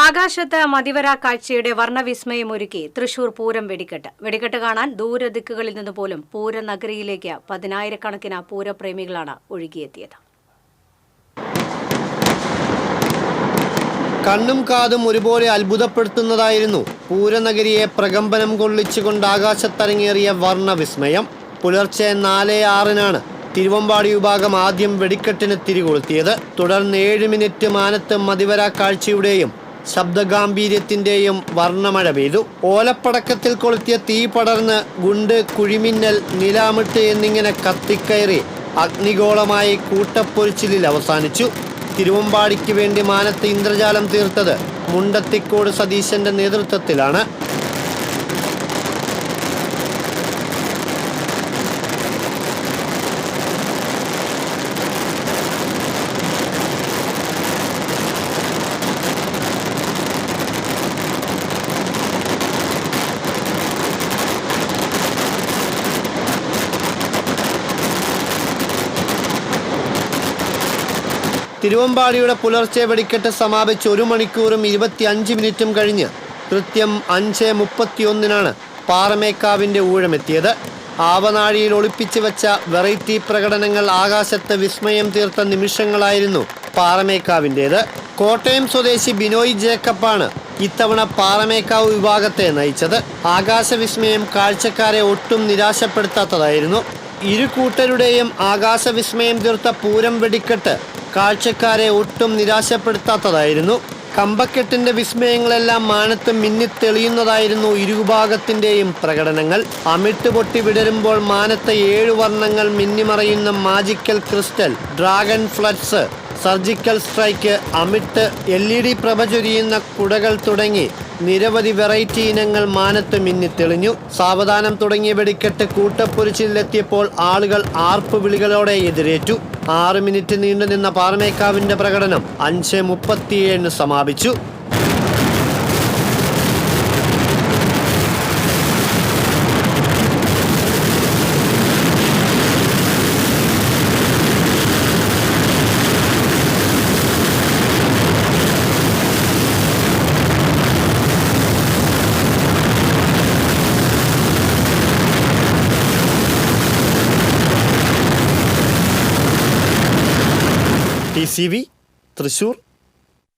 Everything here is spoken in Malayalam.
ആകാശത്ത് മതിവരാ കാഴ്ചയുടെ വർണ്ണവിസ്മയമൊരുക്കി തൃശൂർ പൂരം വെടിക്കെട്ട്. വെടിക്കെട്ട് കാണാൻ ദൂരദിക്കുകളിൽ നിന്ന് പോലും പൂരനഗരിയിലേക്ക് പതിനായിരക്കണക്കിന് പൂരപ്രേമികളാണ് ഒഴുകിയെത്തിയത്. കണ്ണും കാതും ഒരുപോലെ അത്ഭുതപ്പെടുത്തുന്നതായിരുന്നു പൂരനഗരിയെ പ്രകമ്പനം കൊള്ളിച്ചുകൊണ്ട് ആകാശത്തരങ്ങേറിയ വർണ്ണവിസ്മയം. പുലർച്ചെ 4:06 തിരുവമ്പാടി വിഭാഗം ആദ്യം വെടിക്കെട്ടിന് തിരികൊളുത്തിയത്. തുടർന്ന് 7 മിനിറ്റ് മാനത്ത് മതിവരാ കാഴ്ചയുടെയും ശബ്ദഗാംഭീര്യത്തിന്റെയും വർണ്ണമഴ പെയ്തു. ഓലപ്പടക്കത്തിൽ കൊളുത്തിയ തീ പടർന്ന് ഗുണ്ട്, കുഴിമിന്നൽ, നിലാമിട്ട് എന്നിങ്ങനെ കത്തിക്കയറി അഗ്നിഗോളമായി കൂട്ടപ്പൊരിച്ചിലിൽ അവസാനിച്ചു. തിരുവമ്പാടിക്ക് വേണ്ടി മാനത്ത് ഇന്ദ്രജാലം തീർത്തത് മുണ്ടത്തിക്കോട് സതീശന്റെ നേതൃത്വത്തിലാണ്. തിരുവമ്പാടിയുടെ പുലർച്ചെ വെടിക്കെട്ട് സമാപിച്ച് 1 മണിക്കൂറും 25 മിനിറ്റും കഴിഞ്ഞ് കൃത്യം 5:31 പാറമേക്കാവിന്റെ ഊഴമെത്തിയത്. ആവനാഴിയിൽ ഒളിപ്പിച്ചു വെച്ച വെറൈറ്റി പ്രകടനങ്ങൾ ആകാശത്ത് വിസ്മയം തീർത്ത നിമിഷങ്ങളായിരുന്നു പാറമേക്കാവിൻ്റേത്. കോട്ടയം സ്വദേശി ബിനോയ് ജേക്കബാണ് ഇത്തവണ പാറമേക്കാവ് വിഭാഗത്തെ നയിച്ചത്. ആകാശവിസ്മയം കാഴ്ചക്കാരെ ഒട്ടും നിരാശപ്പെടുത്താത്തതായിരുന്നു. ഇരു കൂട്ടരുടെയും ആകാശവിസ്മയം തീർത്ത പൂരം വെടിക്കെട്ട് കാഴ്ചക്കാരെ ഒട്ടും നിരാശപ്പെടുത്താത്തതായിരുന്നു. കമ്പക്കെട്ടിന്റെ വിസ്മയങ്ങളെല്ലാം മാനത്ത് മിന്നിത്തെളിയുന്നതായിരുന്നു ഇരുവിഭാഗത്തിന്റെയും പ്രകടനങ്ങൾ. അമിട്ട് പൊട്ടി വിടരുമ്പോൾ മാനത്തെ 7 വർണ്ണങ്ങൾ മിന്നിമറയുന്ന magical crystal, dragon floods, surgical strike, അമിട്ട്, LED പ്രഭ ചൊരിയുന്ന കുടകൾ തുടങ്ങി നിരവധി വെറൈറ്റി ഇനങ്ങൾ മാനത്ത് മിന്നിത്തെളിഞ്ഞു. സാവധാനം തുടങ്ങിയ വെടിക്കെട്ട് കൂട്ടപ്പൊരിച്ചിലെത്തിയപ്പോൾ ആളുകൾ ആർപ്പ് വിളികളോടെ എതിരേറ്റു. 6 മിനിറ്റ് നീണ്ടുനിന്ന പാറമേക്കാവിന്റെ പ്രകടനം 5:37 സമാപിച്ചു. TCV തൃശൂർ.